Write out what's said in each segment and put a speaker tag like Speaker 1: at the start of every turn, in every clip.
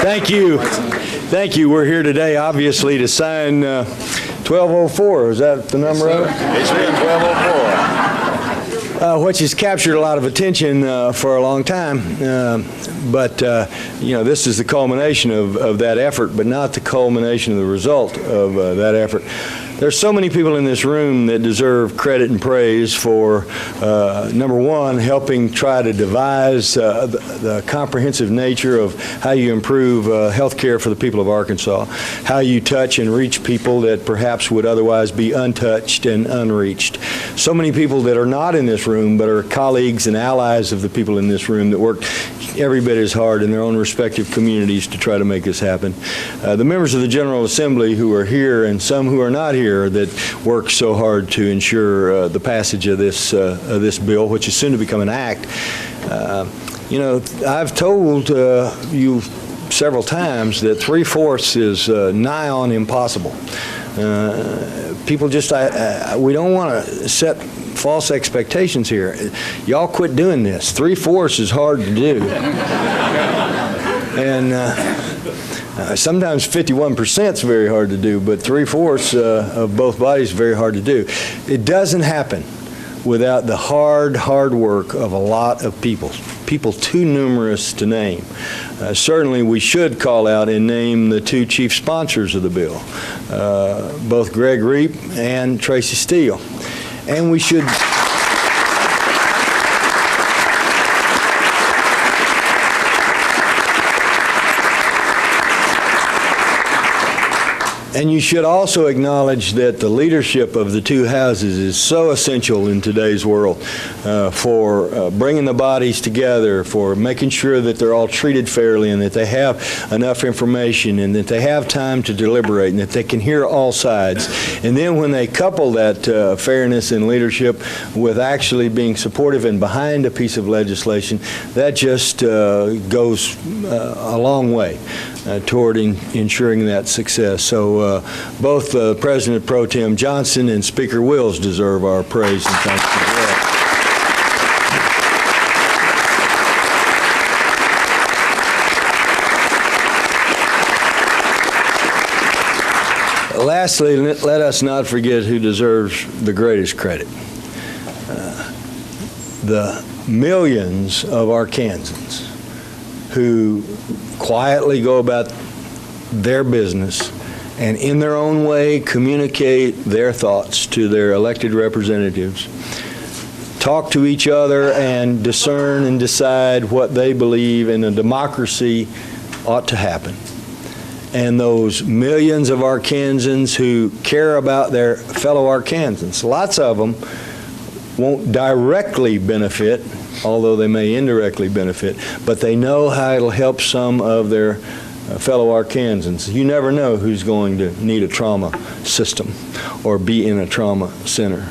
Speaker 1: Thank you. Thank you. We're here today, obviously, to sign 1204. Is that the number of it?
Speaker 2: It's 1204.
Speaker 1: Which has captured a lot of attention for a long time. But this is the culmination of that effort, but not the culmination of the result of that effort. There's so many people in this room that deserve credit and praise for, number one, helping try to devise the comprehensive nature of how you improve health care for the people of Arkansas, how you touch and reach people that perhaps would otherwise be untouched and unreached. So many people that are not in this room but are colleagues and allies of the people in this room that work every bit as hard in their own respective communities to try to make this happen. The members of the General Assembly who are here and some who are not here that work so hard to ensure the passage of this bill, which is soon to become an act. I've told you several times that 3/4 is nigh on impossible. People just, we don't want to set false expectations here. Y'all quit doing this. 3/4 is hard to do. And sometimes 51% is very hard to do, but 3/4 of both bodies is very hard to do. It doesn't happen without the hard work of a lot of people too numerous to name. Certainly we should call out and name the two chief sponsors of the bill, both Greg Reap and Tracy Steele. And we should And you should also acknowledge that the leadership of the two houses is so essential in today's world for bringing the bodies together, for making sure that they're all treated fairly and that they have enough information and that they have time to deliberate and that they can hear all sides. And then when they couple that fairness and leadership with actually being supportive and behind a piece of legislation, that just goes a long way toward ensuring that success. So both President Pro Tem Johnson and Speaker Wills deserve our praise and thanks as well. Lastly, let us not forget who deserves the greatest credit. The millions of Arkansans who quietly go about their business and in their own way communicate their thoughts to their elected representatives, talk to each other and discern and decide what they believe in a democracy ought to happen. And those millions of Arkansans who care about their fellow Arkansans, lots of them won't directly benefit, although they may indirectly benefit, but they know how it'll help some of their fellow Arkansans. You never know who's going to need a trauma system or be in a trauma center.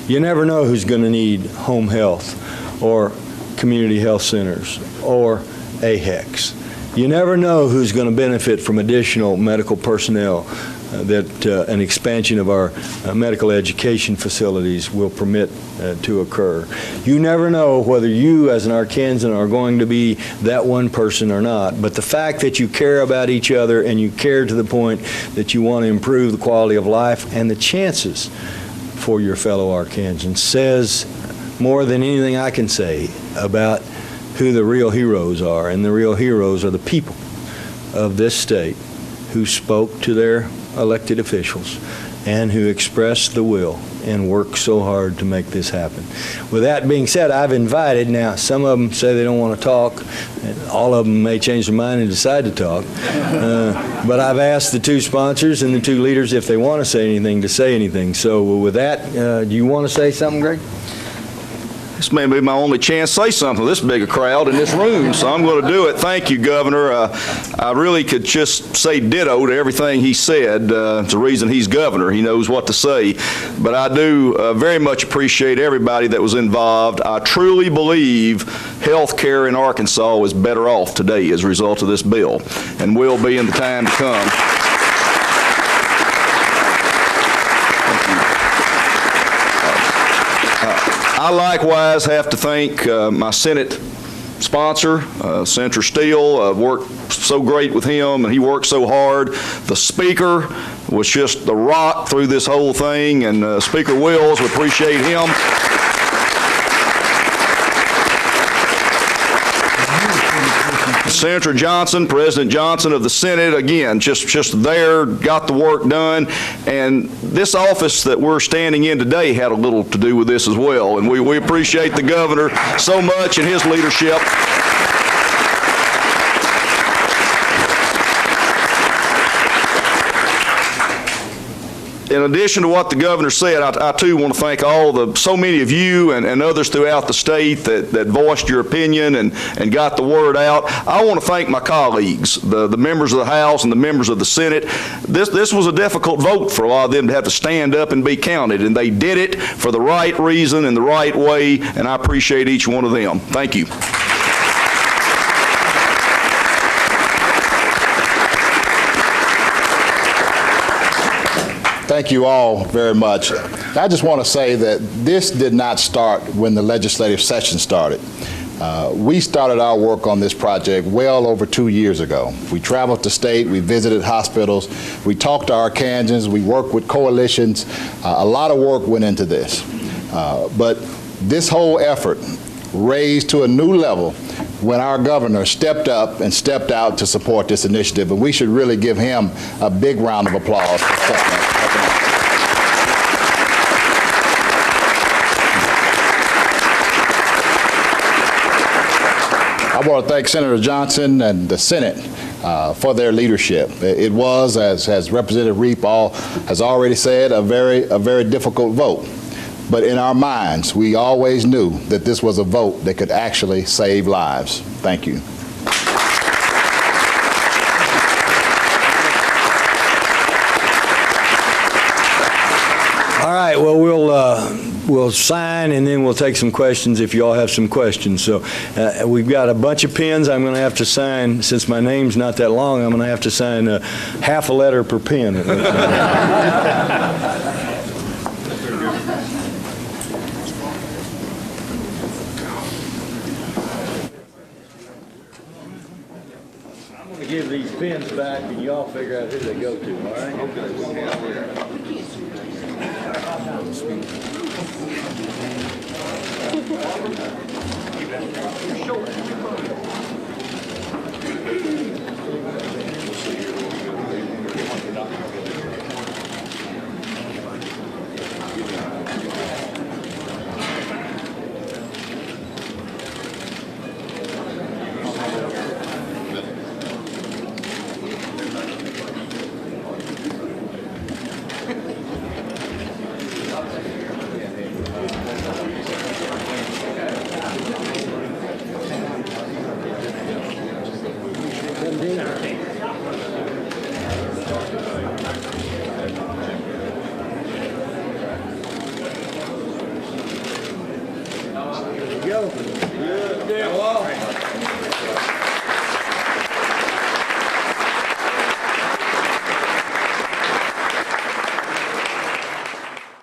Speaker 1: You never know who's going to need home health or community health centers or AHECs. You never know who's going to benefit from additional medical personnel that an expansion of our medical education facilities will permit to occur. You never know whether you as an Arkansan are going to be that one person or not, but the fact that you care about each other and you care to the point that you want to improve the quality of life and the chances for your fellow Arkansans says more than anything I can say about who the real heroes are, and the real heroes are the people of this state who spoke to their elected officials and who expressed the will and worked so hard to make this happen. With that being said, I've invited, now some of them say they don't want to talk, and all of them may change their mind and decide to talk, but I've asked the two sponsors and the two leaders if they want to say anything. So with that, do you want to say something, Greg?
Speaker 2: This may be my only chance to say something to this big a crowd in this room, so I'm going to do it. Thank you, Governor. I really could just say ditto to everything he said. It's the reason he's governor. He knows what to say. But I do very much appreciate everybody that was involved. I truly believe health care in Arkansas is better off today as a result of this bill, and will be in the time to come. I likewise have to thank my Senate sponsor, Senator Steele. Worked so great with him, and he worked so hard. The speaker was just the rock through this whole thing, and Speaker Wills, we appreciate him. Senator Johnson, President Johnson of the Senate, again, just there, got the work done. And this office that we're standing in today had a little to do with this as well. And we appreciate the governor so much and his leadership. In addition to what the governor said, I too want to thank so many of you and others throughout the state that voiced your opinion and got the word out. I want to thank my colleagues, the members of the House and the members of the Senate. This was a difficult vote for a lot of them to have to stand up and be counted, and they did it for the right reason and the right way, and I appreciate each one of them. Thank you.
Speaker 3: Thank you all very much. I just want to say that this did not start when the legislative session started. We started our work on this project well over 2 years ago. We traveled the state, we visited hospitals, we talked to Arkansans, we worked with coalitions. A lot of work went into this. But this whole effort raised to a new level when our governor stepped up and stepped out to support this initiative, and we should really give him a big round of applause for stepping up. I want to thank Senator Johnson and the Senate for their leadership. It was, as Representative Reap has already said, a very difficult vote. But in our minds, we always knew that this was a vote that could actually save lives. Thank you.
Speaker 1: All right, well, we'll sign, and then we'll take some questions if you all have some questions. So we've got a bunch of pens I'm going to have to sign. Since my name's not that long, I'm going to have to sign half a letter per pen. I'm going to give these pens back, and you all figure out who they go to, all right? Okay.